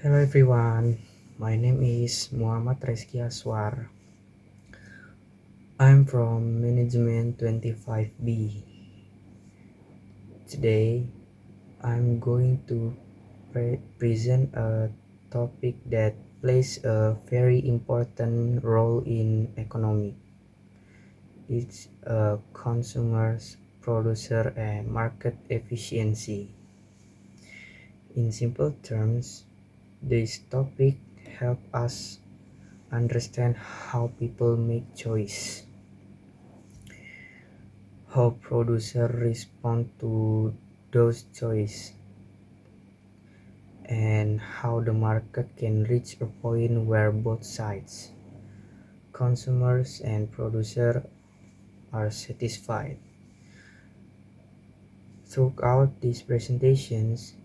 Hello everyone, my name is Muhammad Reski Aswar. I'm from Management 25B. Today, I'm going to present a topic that plays a very important role in economy. It's consumers, producer, and market efficiency. In simple terms, this topic helps us understand how people make choice, how producers respond to those choices, and how the market can reach a point where both sides, consumers and producer, are satisfied. Throughout these presentations,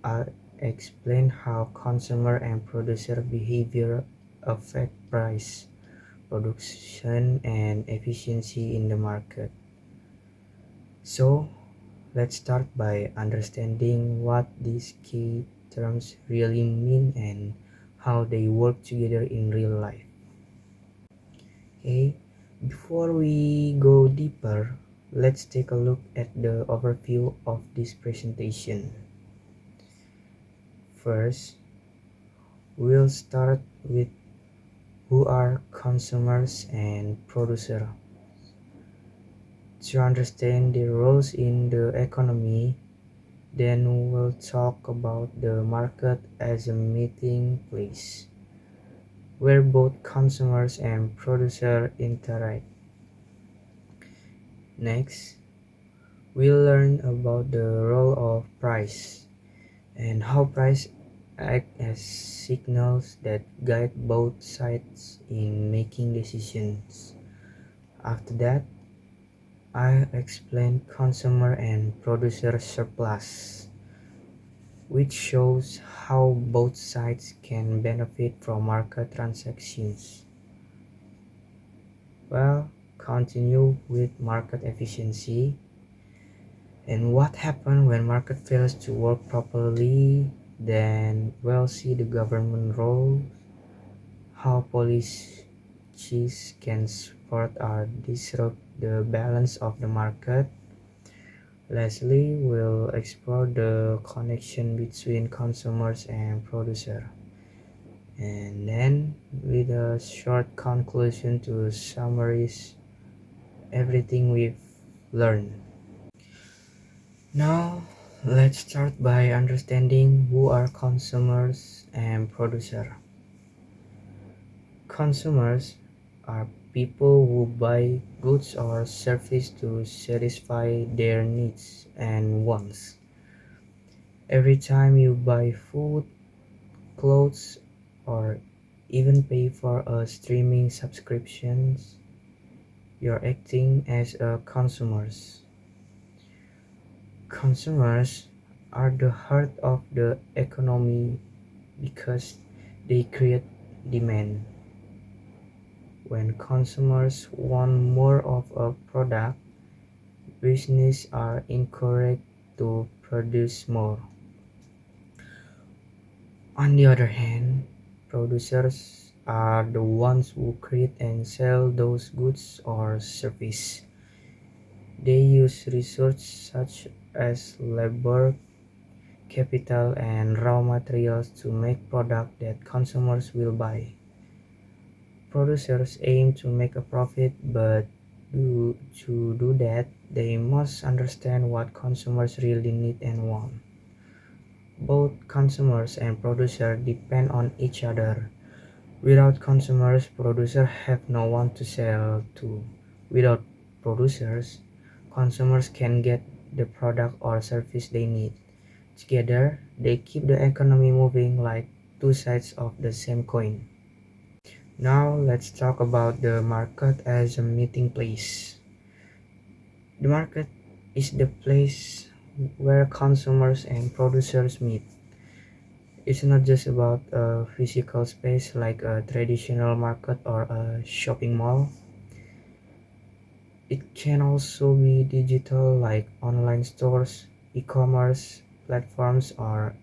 I'll explain how consumer and producer behavior affect price, production, and efficiency in the market. So, let's start by understanding what these key terms really mean and how they work together in real life. Okay, before we go deeper, let's take a look at the overview of this presentation. First, we'll start with who are consumers and producers. To understand their roles in the economy, then we'll talk about the market as a meeting place where both consumers and producers interact. Next, we'll learn about the role of price and how price act as signals that guide both sides in making decisions. After that, I'll explain consumer and producer surplus, which shows how both sides can benefit from market transactions. Well, continue with market efficiency and what happens when market fails to work properly. Then we'll see the government role, how policies can support or disrupt the balance of the market. Lastly, we'll explore the connection between consumers and producer. And then, with a short conclusion to summarize everything we've learned. Now, let's start by understanding who are consumers and producer. Consumers are people who buy goods or services to satisfy their needs and wants. Every time you buy food, clothes, or even pay for a streaming subscription, you're acting as a consumers. Consumers are the heart of the economy because they create demand. When consumers want more of a product, businesses are encouraged to produce more. On the other hand, producers are the ones who create and sell those goods or services. They use resources such as labor, capital, and raw materials to make products that consumers will buy. Producers aim to make a profit, but to do that, they must understand what consumers really need and want. Both consumers and producers depend on each other. Without consumers, producers have no one to sell to. Without producers, consumers can get the product or service they need. Together, they keep the economy moving like two sides of the same coin. Now, let's talk about the market as a meeting place. The market is the place where consumers and producers meet. It's not just about a physical space like a traditional market or a shopping mall. It can also be digital like online stores, e-commerce platforms, or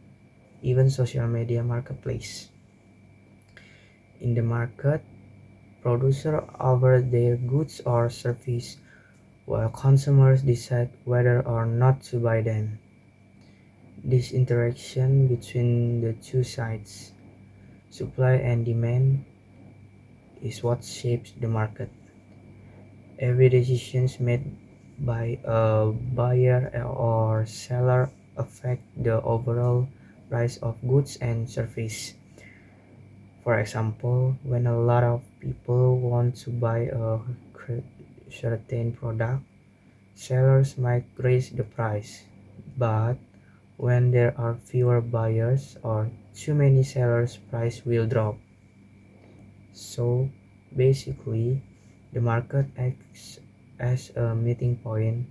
even social media marketplace. In the market, producers offer their goods or service while consumers decide whether or not to buy them. This interaction between the two sides, supply and demand, is what shapes the market. Every decision made by a buyer or seller affect the overall price of goods and service. For example, when a lot of people want to buy a certain product, sellers might raise the price. But when there are fewer buyers or too many sellers, price will drop. So basically, the market acts as a meeting point,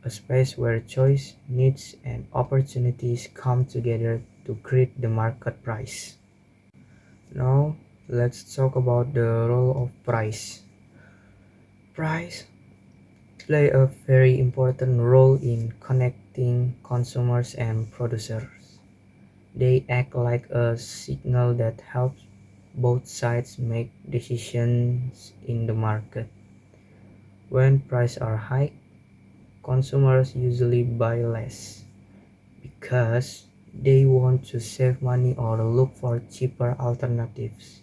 a space where choice, needs, and opportunities come together to create the market price. Now, let's talk about the role of price. Price play a very important role in connecting consumers and producers. They act like a signal that helps both sides make decisions in the market. When prices are high, consumers usually buy less because they want to save money or look for cheaper alternatives.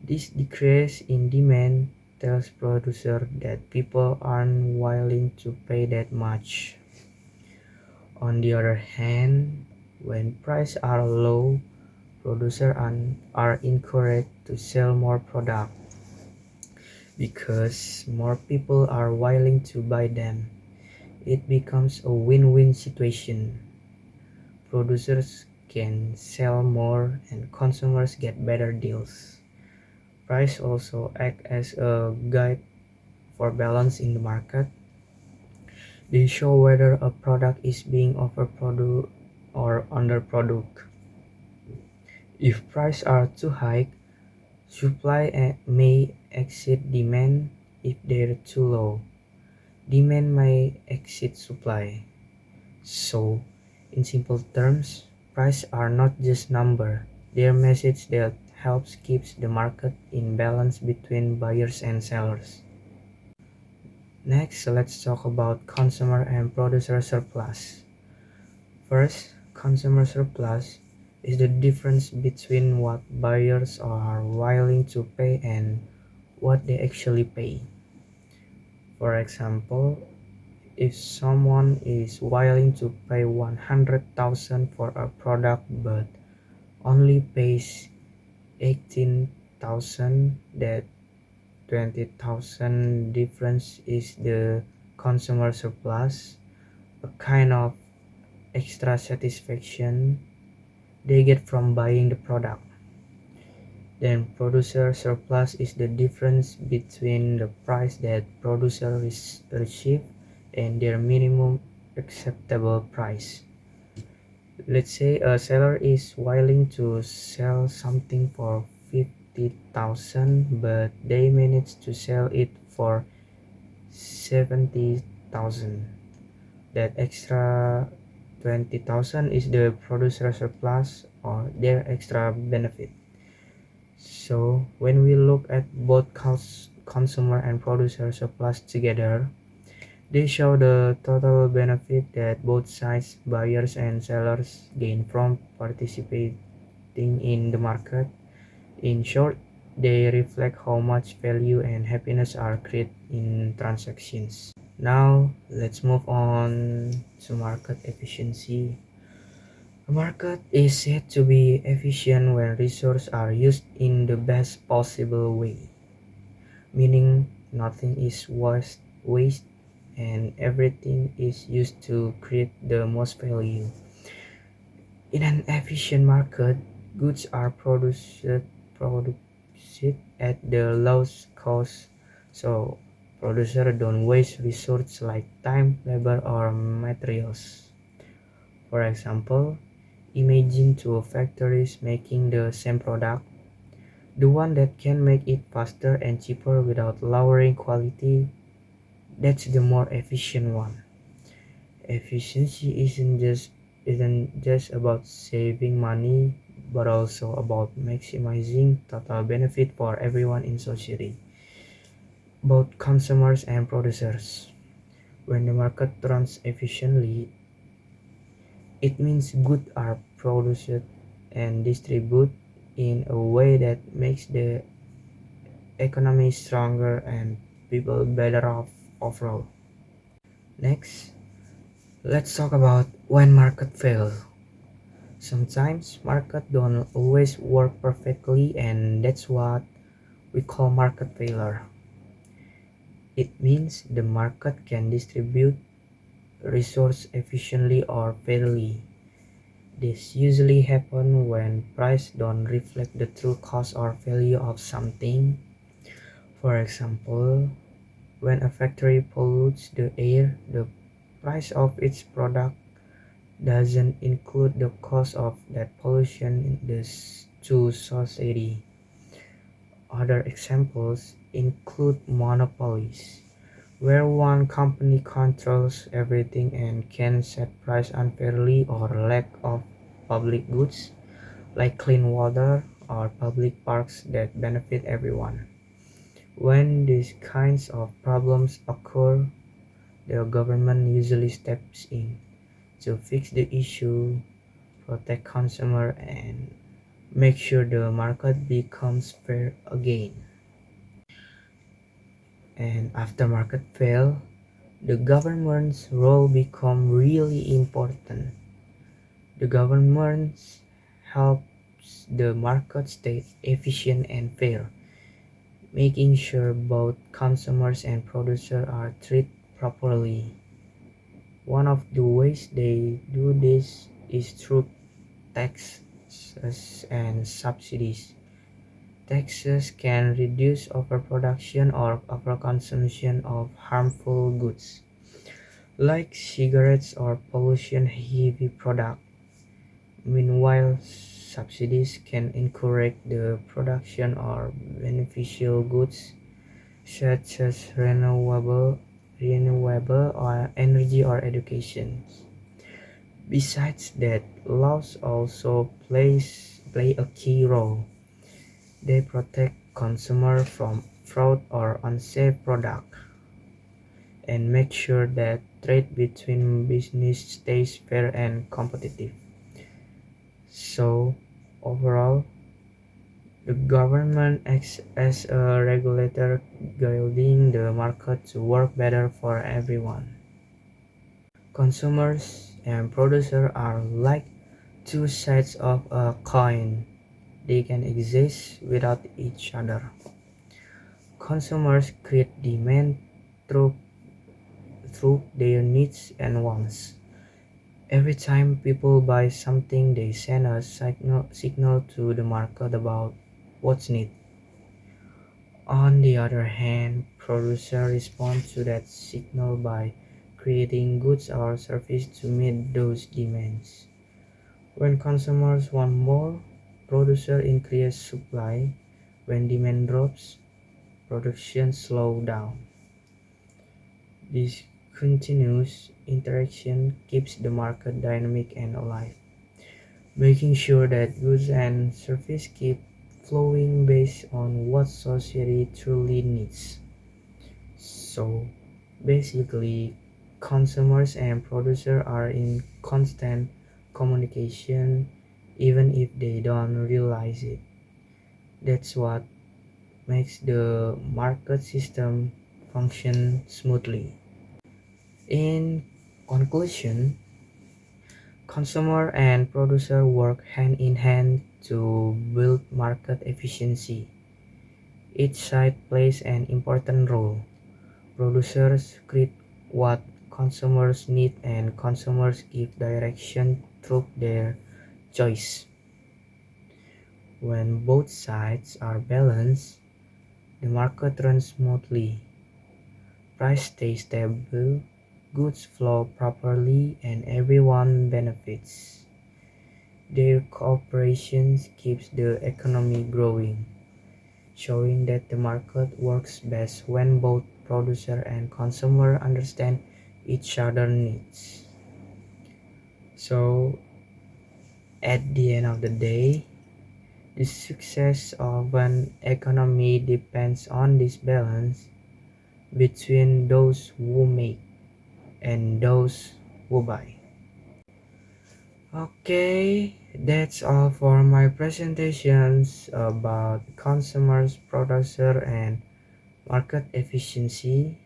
This decrease in demand tells producers that people aren't willing to pay that much. On the other hand, when prices are low, producers are encouraged to sell more product because more people are willing to buy them. It becomes a win-win situation. Producers can sell more and consumers get better deals. Price also act as a guide for balance in the market. They show whether a product is being overproduced or underproduced. If prices are too high, supply may exceed demand. If they're too low, demand may exceed supply. So, in simple terms, prices are not just number. They're message that helps keeps the market in balance between buyers and sellers. Next, let's talk about consumer and producer surplus. First, consumer surplus is the difference between what buyers are willing to pay and what they actually pay. For example, if someone is willing to pay 100,000 for a product but only pays 18,000, that 20,000 difference is the consumer surplus, a kind of extra satisfaction they get from buying the product. Then producer surplus is the difference between the price that producers receive and their minimum acceptable price. Let's say a seller is willing to sell something for 50,000 but they manage to sell it for 70,000. That extra 20,000 is the producer surplus or their extra benefit. So when we look at both consumer and producer surplus together, they show the total benefit that both sides, buyers and sellers, gain from participating in the market. In short, they reflect how much value and happiness are created in transactions. Now, let's move on to market efficiency. A market is said to be efficient when resources are used in the best possible way, meaning nothing is waste and everything is used to create the most value. In an efficient market, goods are produced at the lowest cost, so producers don't waste resources like time, labor, or materials. For example, imagine two factories making the same product. The one that can make it faster and cheaper without lowering quality, that's the more efficient one. Efficiency isn't just about saving money but also about maximizing total benefit for everyone in society, both consumers and producers. When the market runs efficiently, it means goods are produced and distributed in a way that makes the economy stronger and people better off overall. Next, let's talk about when market fail. Sometimes market don't always work perfectly and that's what we call market failure. It means the market can distribute resource efficiently or fairly. This usually happens when price don't reflect the true cost or value of something. For example, when a factory pollutes the air, the price of its product doesn't include the cost of that pollution to society. Other examples include monopolies, where one company controls everything and can set price unfairly, or lack of public goods like clean water or public parks that benefit everyone. When these kinds of problems occur, the government usually steps in to fix the issue, protect consumer, and make sure the market becomes fair again. And after market fail, the government's role become really important. The government helps the market stay efficient and fair, making sure both consumers and producers are treated properly. One of the ways they do this is through taxes and subsidies. Taxes can reduce overproduction or overconsumption of harmful goods, like cigarettes or pollution-heavy products. Meanwhile, subsidies can encourage the production of beneficial goods such as renewable or energy or education. Besides that, laws also play a key role. They protect consumers from fraud or unsafe products and make sure that trade between business stays fair and competitive. So, overall, the government acts as a regulator guiding the market to work better for everyone. Consumers and producers are like two sides of a coin. They can exist without each other. Consumers create demand through their needs and wants. Every time people buy something, they send a signal to the market about what's needed. On the other hand, producers respond to that signal by creating goods or services to meet those demands. When consumers want more, producers increase supply. When demand drops, production slows down. This continuous interaction keeps the market dynamic and alive, making sure that goods and services keep flowing based on what society truly needs. So basically, consumers and producers are in constant communication even if they don't realize it. That's what makes the market system function smoothly. In conclusion, consumer and producer work hand in hand to build market efficiency. Each side plays an important role. Producers create what consumers need and consumers give direction through their choice. When both sides are balanced, the market runs smoothly, price stays stable, goods flow properly, and everyone benefits. Their cooperation keeps the economy growing, showing that the market works best when both producer and consumer understand each other's needs. So at the end of the day, the success of an economy depends on this balance between those who make and those who buy. Okay, that's all for my presentations about consumers, producer, and market efficiency.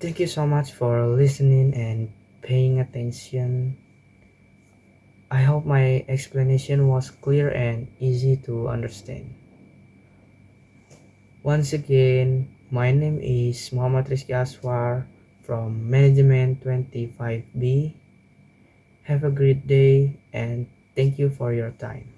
Thank you so much for listening and paying attention. I hope my explanation was clear and easy to understand. Once again, my name is Muhammad Rizky Aswar from Management 25B. Have a great day and thank you for your time.